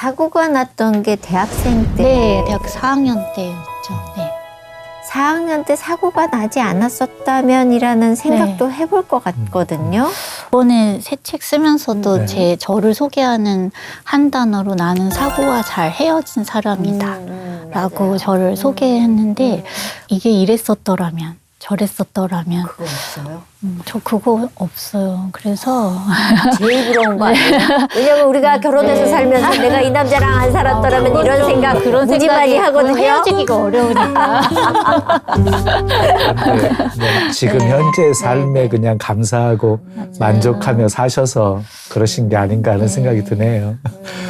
사고가 났던 게 대학생 때. 네, 대학 4학년 때였죠. 네. 4학년 때 사고가 나지 않았었다면이라는 생각도 해볼 것 같거든요. 이번에 새 책 쓰면서도 네. 저를 소개하는 한 단어로 나는 사고와 잘 헤어진 사람이다 라고 맞아요. 저를 소개했는데 이게 이랬었더라면 저랬었더라면 그거 없어요? 저 그거 없어요. 그래서 제일 부러운 거 아니에요? 왜냐면 우리가 결혼해서 네. 살면서 내가 이 남자랑 안 살았더라면 이런 생각 무지 많이 하거든요. 헤어지기가 어려우니까. 네, 지금 현재 삶에 그냥 감사하고 만족하며 사셔서 그러신 게 아닌가 하는 생각이 드네요.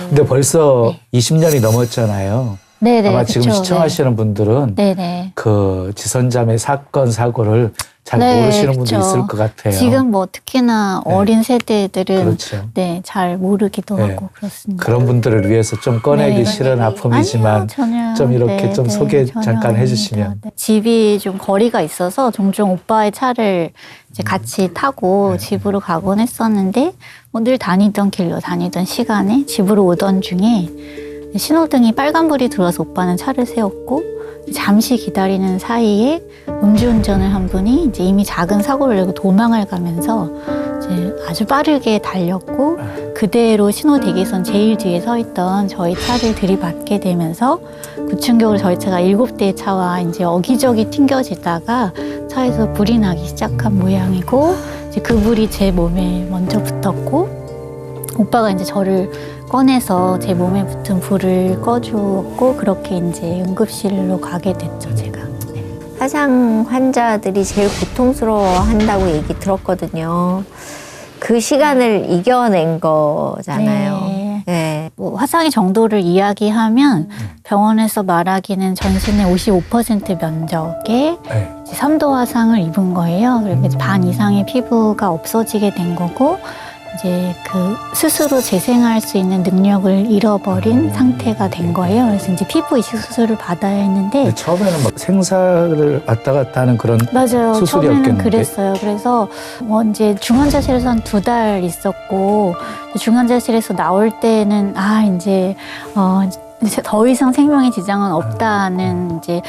근데 벌써 20년이 넘었잖아요. 네네. 아마 그쵸, 지금 시청하시는 분들은 네네. 그 지선자매 사건 사고를 잘 네, 모르시는 분도 그쵸. 있을 것 같아요. 지금 뭐 특히나 네. 어린 세대들은 그렇죠. 네, 잘 모르기도 네. 하고 그렇습니다. 그런 분들을 위해서 좀 꺼내기 네. 싫은 아픔이지만 아니요, 전혀. 좀 이렇게 네, 좀 네, 소개 전혀 잠깐 아닙니다. 해주시면. 네. 집이 좀 거리가 있어서 종종 오빠의 차를 이제 같이 타고 네. 집으로 가곤 했었는데 뭐 늘 다니던 길로 다니던 시간에 집으로 오던 중에 신호등이 빨간불이 들어와서 오빠는 차를 세웠고 잠시 기다리는 사이에 음주운전을 한 분이 이제 이미 작은 사고를 내고 도망을 가면서 이제 아주 빠르게 달렸고 그대로 신호 대기선 제일 뒤에 서 있던 저희 차를 들이받게 되면서 구충격으로 저희 차가 7대의 차와 이제 어기저기 튕겨지다가 차에서 불이 나기 시작한 모양이고 이제 그 불이 제 몸에 먼저 붙었고 오빠가 이제 저를 꺼내서 제 몸에 붙은 불을 꺼주었고 그렇게 이제 응급실로 가게 됐죠, 제가. 네. 화상 환자들이 제일 고통스러워한다고 얘기 들었거든요. 그 시간을 이겨낸 거잖아요. 네. 네. 뭐 화상의 정도를 이야기하면 병원에서 말하기는 전신의 55% 면적에 네. 3도 화상을 입은 거예요. 그리고 이제 반 이상의 피부가 없어지게 된 거고 이제 그 스스로 재생할 수 있는 능력을 잃어버린 상태가 된 거예요. 그래서 이제 피부 이식 수술을 받아야 했는데 근데 처음에는 막 생사를 왔다 갔다 하는 그런 맞아요. 처음에는 수술이었겠는데. 그랬어요. 그래서 뭐 이제 중환자실에서 한 2달 있었고 중환자실에서 나올 때는 이제 더 이상 생명에 지장은 없다는 이제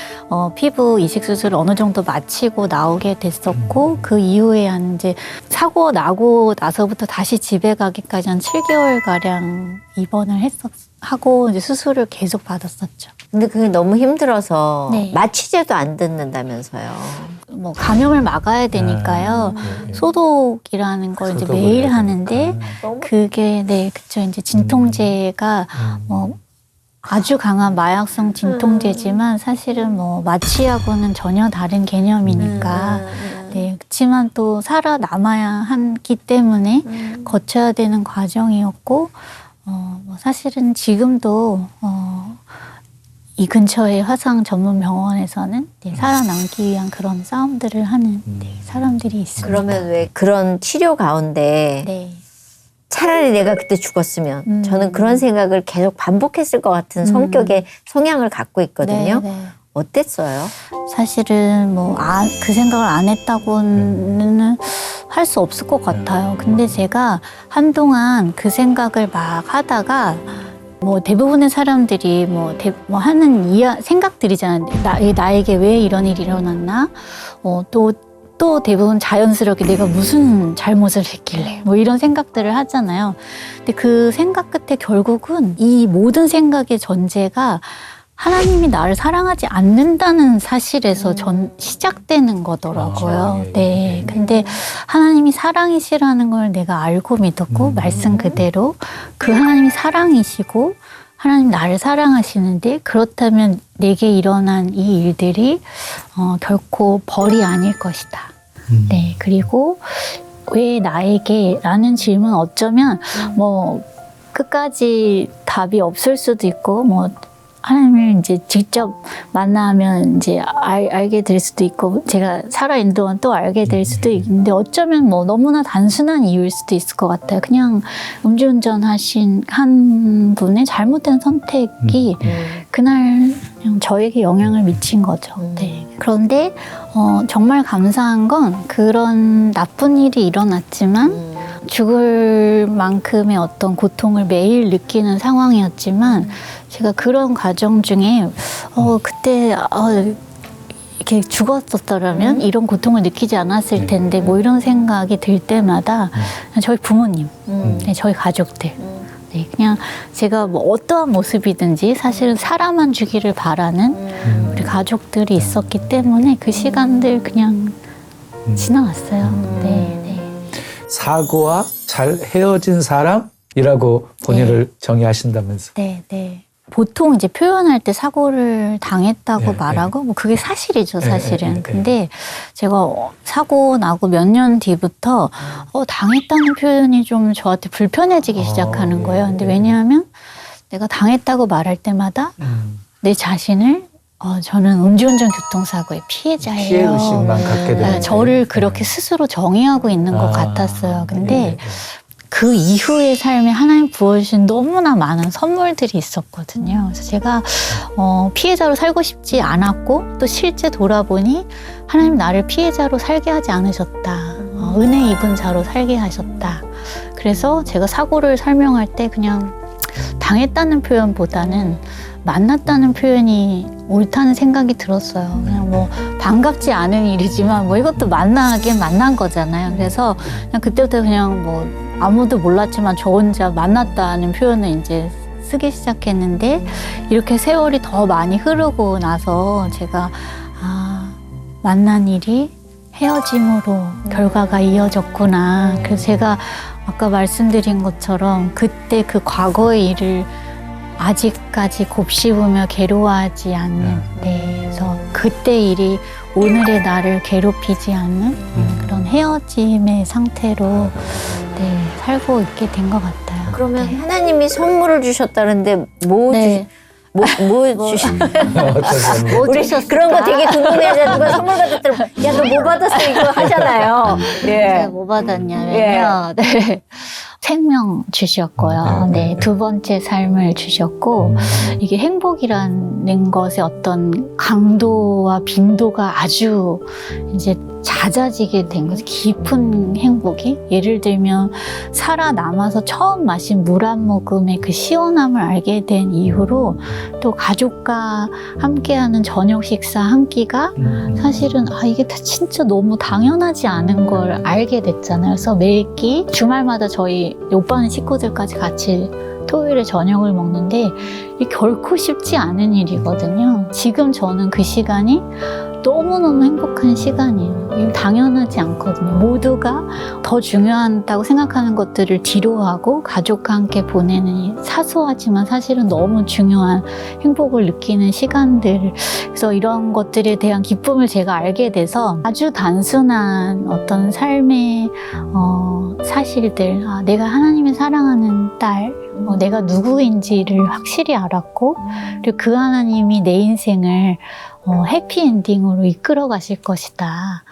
피부 이식 수술을 어느 정도 마치고 나오게 됐었고 그 이후에 한 이제 사고 나고 나서부터 다시 집에 가기까지 한 7개월 가량 입원을 하고 이제 수술을 계속 받았었죠. 근데 그게 너무 힘들어서 네. 마취제도 안 듣는다면서요. 뭐 감염을 막아야 되니까요. 네. 소독이라는 걸 이제 소독을 매일 해야 하는데 되니까. 그게 네 그쵸 이제 진통제가 뭐 아주 강한 마약성 진통제지만 사실은 뭐 마취하고는 전혀 다른 개념이니까 네 그렇지만 또 살아남아야 하기 때문에 거쳐야 되는 과정이었고 뭐 사실은 지금도 이 근처의 화상 전문 병원에서는 네, 살아남기 위한 그런 싸움들을 하는 네, 사람들이 있습니다. 그러면 왜 그런 치료 가운데 네. 차라리 내가 그때 죽었으면 저는 그런 생각을 계속 반복했을 것 같은 성격의 성향을 갖고 있거든요. 네, 네. 어땠어요? 사실은 뭐 그 생각을 안 했다고는 할 수 없을 것 같아요. 근데 제가 한동안 그 생각을 막 하다가 뭐 대부분의 사람들이 뭐 하는 생각들이잖아요. 나에게 왜 이런 일이 일어났나? 또 대부분 자연스럽게 내가 무슨 잘못을 했길래 뭐 이런 생각들을 하잖아요. 근데 그 생각 끝에 결국은 이 모든 생각의 전제가 하나님이 나를 사랑하지 않는다는 사실에서 시작되는 거더라고요. 그렇죠. 네. 근데 하나님이 사랑이시라는 걸 내가 알고 믿었고 말씀 그대로 그 하나님이 사랑이시고 하나님 나를 사랑하시는데 그렇다면 내게 일어난 이 일들이 결코 벌이 아닐 것이다. 네. 그리고 왜 나에게 라는 질문 어쩌면 뭐 끝까지 답이 없을 수도 있고 뭐 하나님을 이제 직접 만나면 이제 알게 될 수도 있고 제가 살아있는 동안 또 알게 될 수도 있는데 어쩌면 뭐 너무나 단순한 이유일 수도 있을 것 같아요. 그냥 음주운전 하신 한 분의 잘못된 선택이 그날 그냥 저에게 영향을 미친 거죠. 네. 그런데 정말 감사한 건 그런 나쁜 일이 일어났지만 죽을 만큼의 어떤 고통을 매일 느끼는 상황이었지만 제가 그런 과정 중에 그때 이렇게 죽었었더라면 이런 고통을 느끼지 않았을 텐데 뭐 이런 생각이 들 때마다 저희 부모님, 네, 저희 가족들 네, 그냥 제가 뭐 어떠한 모습이든지 사실은 살아만 주기를 바라는 우리 가족들이 있었기 때문에 그 시간들 그냥 지나갔어요. 네, 네. 사고와 잘 헤어진 사람이라고 본인을 정의하신다면서. 네, 네. 보통 이제 표현할 때 사고를 당했다고 네, 말하고 뭐 그게 사실이죠, 네, 사실은. 네, 네. 근데 제가 사고 나고 몇 년 뒤부터 당했다는 표현이 좀 저한테 불편해지기 시작하는 거예요. 근데 왜냐하면 내가 당했다고 말할 때마다 내 자신을 저는 음주운전 교통사고의 피해자예요. 피해의식만 갖게 되는. 저를 그렇게 스스로 정의하고 있는 것 같았어요. 근데 그 이후의 삶에 하나님 부어주신 너무나 많은 선물들이 있었거든요. 그래서 제가 피해자로 살고 싶지 않았고 또 실제 돌아보니 하나님 나를 피해자로 살게 하지 않으셨다. 은혜 입은 자로 살게 하셨다. 그래서 제가 사고를 설명할 때 그냥 당했다는 표현보다는 만났다는 표현이 옳다는 생각이 들었어요. 그냥 뭐 반갑지 않은 일이지만 뭐 이것도 만나긴 만난 거잖아요. 그래서 그냥 그때부터 그냥 뭐 아무도 몰랐지만 저 혼자 만났다는 표현을 이제 쓰기 시작했는데 이렇게 세월이 더 많이 흐르고 나서 제가 만난 일이 헤어짐으로 결과가 이어졌구나. 그래서 제가 아까 말씀드린 것처럼 그때 그 과거의 일을 아직까지 곱씹으며 괴로워하지 않는 그래서 그때 일이 오늘의 나를 괴롭히지 않는 그런 헤어짐의 상태로 살고 있게 된 것 같아요. 그러면 하나님이 선물을 주셨다는데 뭐 주셨어요? 우리 그런 거 되게 궁금해하잖아. 누가 선물 받았더니 야, 너 뭐 받았어? 이거 하잖아요. 제가 뭐 받았냐면요. 네. 생명 주셨고요. 네, 두 번째 삶을 주셨고 이게 행복이라는 것의 어떤 강도와 빈도가 아주 이제 잦아지게 된 거죠. 깊은 행복이. 예를 들면 살아남아서 처음 마신 물 한 모금의 그 시원함을 알게 된 이후로 또 가족과 함께하는 저녁 식사 한 끼가 사실은 이게 다 진짜 너무 당연하지 않은 걸 알게 됐잖아요. 그래서 매 끼 주말마다 저희 오빠는 식구들까지 같이 토요일에 저녁을 먹는데 이게 결코 쉽지 않은 일이거든요. 지금 저는 그 시간이 너무너무 행복한 시간이에요. 이게 당연하지 않거든요. 모두가 더 중요하다고 생각하는 것들을 뒤로하고 가족과 함께 보내는 이 사소하지만 사실은 너무 중요한 행복을 느끼는 시간들. 그래서 이런 것들에 대한 기쁨을 제가 알게 돼서 아주 단순한 어떤 삶의 사실들, 내가 하나님을 사랑하는 딸, 내가 누구인지를 확실히 알았고 그리고 그 하나님이 내 인생을 해피엔딩으로 이끌어 가실 것이다.